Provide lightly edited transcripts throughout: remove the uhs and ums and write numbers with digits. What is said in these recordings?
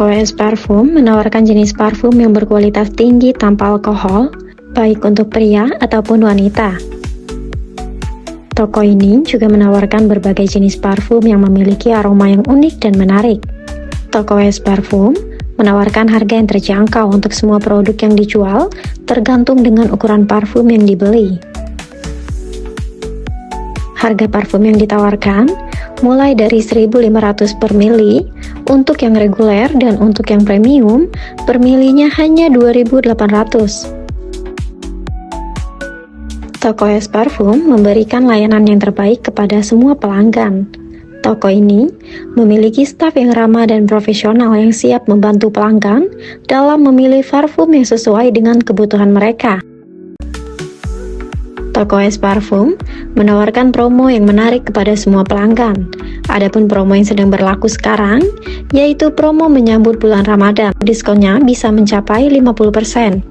Toko WS Parfum menawarkan jenis parfum yang berkualitas tinggi tanpa alkohol, baik untuk pria ataupun wanita. Toko ini juga menawarkan berbagai jenis parfum yang memiliki aroma yang unik dan menarik. Toko WS Parfum menawarkan harga yang terjangkau untuk semua produk yang dijual, tergantung dengan ukuran parfum yang dibeli. Harga parfum yang ditawarkan mulai dari 1.500 per mili untuk yang reguler, dan untuk yang premium per milinya hanya 2.800. Toko WS Parfum memberikan layanan yang terbaik kepada semua pelanggan. Toko ini memiliki staf yang ramah dan profesional yang siap membantu pelanggan dalam memilih parfum yang sesuai dengan kebutuhan mereka. Toko WS Parfum menawarkan promo yang menarik kepada semua pelanggan. Adapun promo yang sedang berlaku sekarang, yaitu promo menyambut bulan Ramadan. Diskonnya bisa mencapai 50%.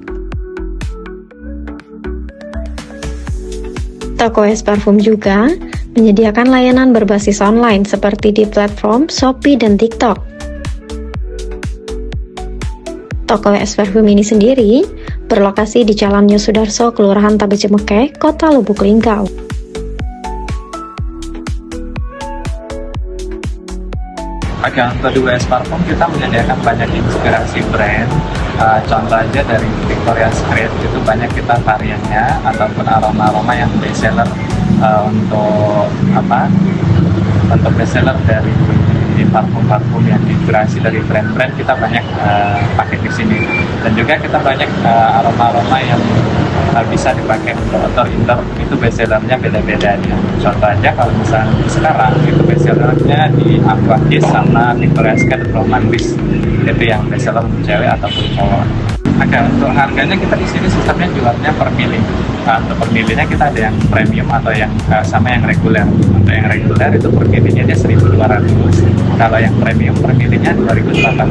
Toko WS Parfum juga menyediakan layanan berbasis online seperti di platform Shopee dan TikTok. Toko WS Parfum ini sendiri berlokasi di Jalan Yosudarso, Kelurahan Tabejemekeh, Kota Lubuk Linggau. Oke, untuk di WS Parfum kita menyediakan banyak inspirasi brand. Contoh aja dari Victoria's Secret itu banyak kita variannya ataupun aroma-aroma yang best seller untuk best seller dari parfum-parfum yang diinspirasi dari brand-brand kita banyak pakai di sini. Dan juga kita banyak aroma-aroma yang bisa dipakai untuk outdoor indoor, itu best sellernya beda-beda. Contoh aja kalau misalnya sekarang itu best sellernya di Aqua Kiss sama Victoria's Secret Roman Beast, itu yang best seller untuk cewek ataupun cowok. Oke, untuk harganya kita di sini sistemnya jualnya per mili. Untuk per milinya kita ada yang premium atau yang sama yang reguler. Untuk yang reguler itu per milinya dia 1.200. Kalau yang premium per milinya 2.800.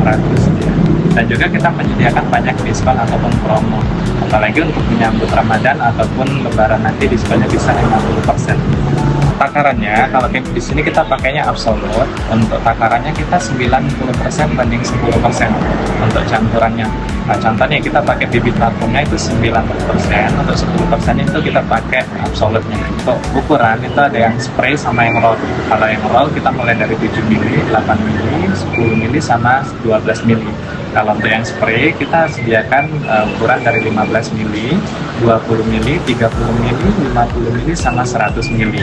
Dan juga kita menyediakan banyak diskon ataupun promo. Apalagi untuk menyambut Ramadan ataupun Lebaran nanti diskonnya bisa 50%. Takarannya, kalau di sini kita pakainya absolute. Untuk takarannya kita 90% banding 10% untuk campurannya. Nah, contohnya kita pakai bibit parfumnya itu 90%, untuk 10% itu kita pakai absolute-nya. Untuk ukuran itu ada yang spray sama yang roll. Kalau yang roll kita mulai dari 7 mili, 8 mili, 10 mili sama 12 mili. Kalau untuk yang spray kita sediakan ukuran dari 15 mili, 20 mili, 30 mili, 50 mili sama 100 mili.